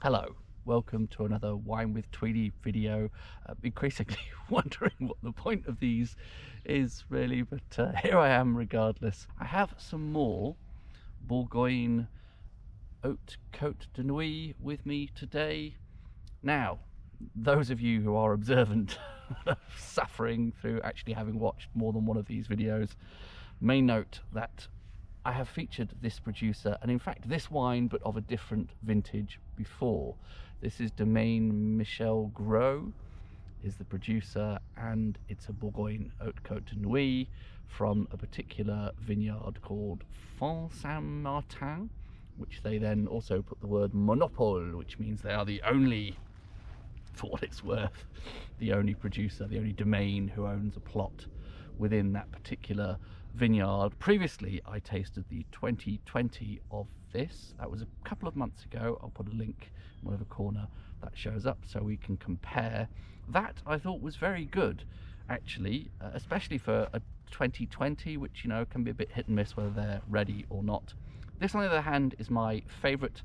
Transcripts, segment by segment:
Hello, welcome to another Wine with Tweedy video. Increasingly wondering what the point of these is really, but here I am regardless. I have some more Bourgogne Haute Côte de Nuits with me today. Now, those of you who are observant suffering through actually having watched more than one of these videos may note that I have featured this producer, and in fact this wine, but of a different vintage before. This is Domaine Michel Gros is the producer, and it's a Bourgogne Haute Côte de Nuits from a particular vineyard called Fontaine, which they then also put the word monopole, which means they are the only, for what it's worth, the only producer, the only domain who owns a plot within that particular vineyard. Previously I tasted the 2020 of this. That was a couple of months ago. I'll put a link in whatever corner that shows up so we can compare. That I thought was very good actually, especially for a 2020, which, you know, can be a bit hit and miss whether they're ready or not. This, on the other hand, is my favorite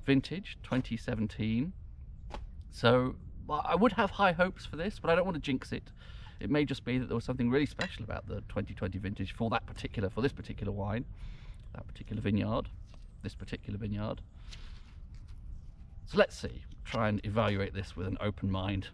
vintage, 2017. So I would have high hopes for this, but I don't want to jinx it. It may just be that there was something really special about the 2020 vintage for this particular wine, that particular vineyard, this particular vineyard. So let's see, try and evaluate this with an open mind,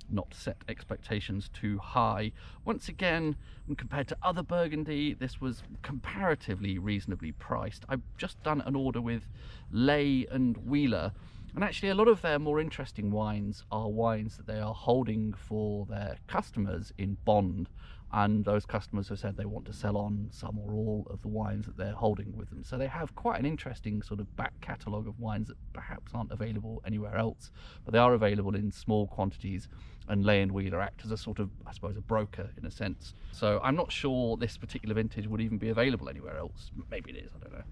not set expectations too high. Once again, when compared to other Burgundy, this was comparatively reasonably priced. I've just done an order with Lay and Wheeler, and actually a lot of their more interesting wines are wines that they are holding for their customers in bond, and those customers have said they want to sell on some or all of the wines that they're holding with them. So they have quite an interesting sort of back catalogue of wines that perhaps aren't available anywhere else, but they are available in small quantities, and Lay and Wheeler act as a sort of, I suppose, a broker in a sense. So I'm not sure this particular vintage would even be available anywhere else. Maybe it is, I don't know.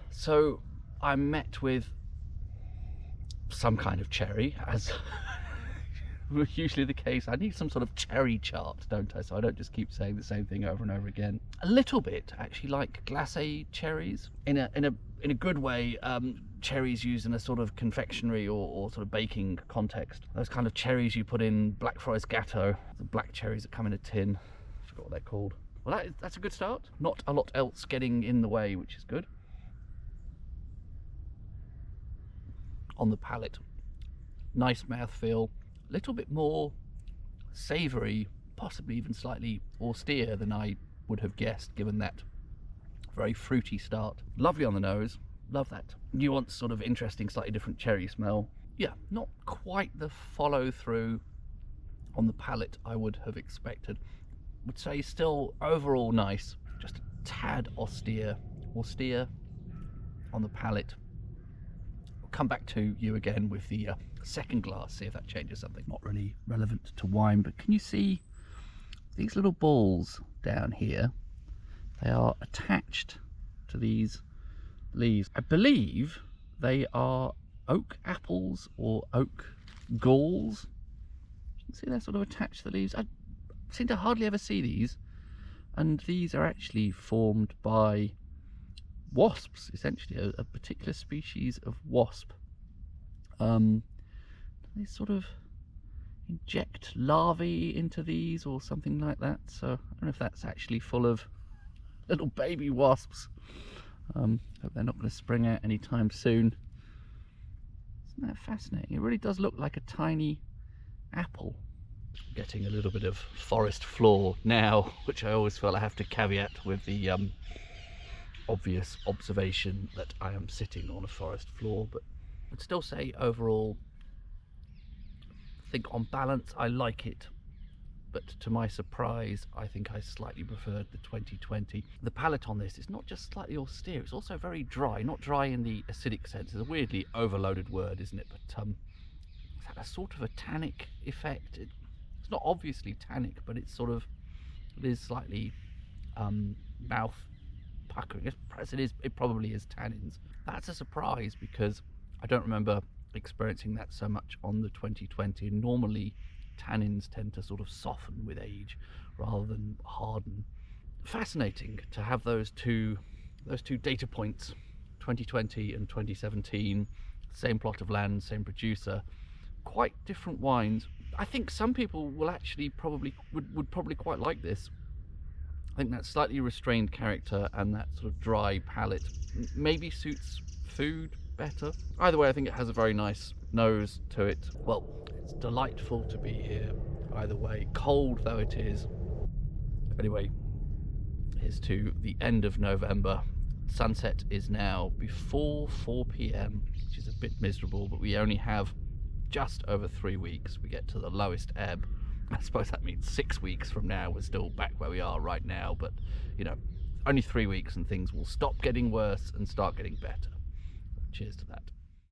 So I'm met with some kind of cherry, as usually the case. I need some sort of cherry chart, don't I? So I don't just keep saying the same thing over and over again. A little bit actually like glacé cherries in a good way. Cherries used in a sort of confectionery or sort of baking context. Those kind of cherries you put in Black Forest Gâteau, the black cherries that come in a tin. I forgot what they're called. Well, that's a good start. Not a lot else getting in the way, which is good. On the palate, nice mouthfeel, a little bit more savoury, possibly even slightly austere than I would have guessed, given that very fruity start. Lovely on the nose, love that nuanced, sort of interesting, slightly different cherry smell. Yeah, not quite the follow through on the palate I would have expected. Would say still overall nice, just a tad austere on the palate. I'll come back to you again with the second glass, see if that changes something. Not really relevant to wine, but can you see these little balls down here? They are attached to these leaves. I believe they are oak apples or oak galls. You can see they're sort of attached to the leaves. I seem to hardly ever see these, and these are actually formed by wasps, essentially a particular species of wasp. They sort of inject larvae into these or something like that, so I don't know if that's actually full of little baby wasps. Hope they're not going to spring out anytime soon. Isn't that fascinating? It really does look like a tiny apple. Getting a little bit of forest floor now, which I always feel I have to caveat with the obvious observation that I am sitting on a forest floor, but I'd still say overall, I think on balance I like it, but to my surprise I think I slightly preferred the 2020. The palate on this is not just slightly austere, it's also very dry. Not dry in the acidic sense, it's a weirdly overloaded word, isn't it, but it's had a sort of a tannic effect. It's not obviously tannic, but it's sort of, it is slightly mouth puckering. It probably is tannins. That's a surprise because I don't remember experiencing that so much on the 2020. Normally tannins tend to sort of soften with age rather than harden fascinating to have those two data points, 2020 and 2017, same plot of land, same producer, quite different wines. I think some people will actually would probably quite like this. I think that slightly restrained character and that sort of dry palate maybe suits food better. Either way, I think it has a very nice nose to it. Well, it's delightful to be here either way, cold though it is. Anyway, here's to the end of November. Sunset is now before 4 p.m, which is a bit miserable, but we only have just over 3 weeks. We get to the lowest ebb. I suppose that means 6 weeks from now we're still back where we are right now, but you know, only 3 weeks and things will stop getting worse and start getting better. Cheers to that.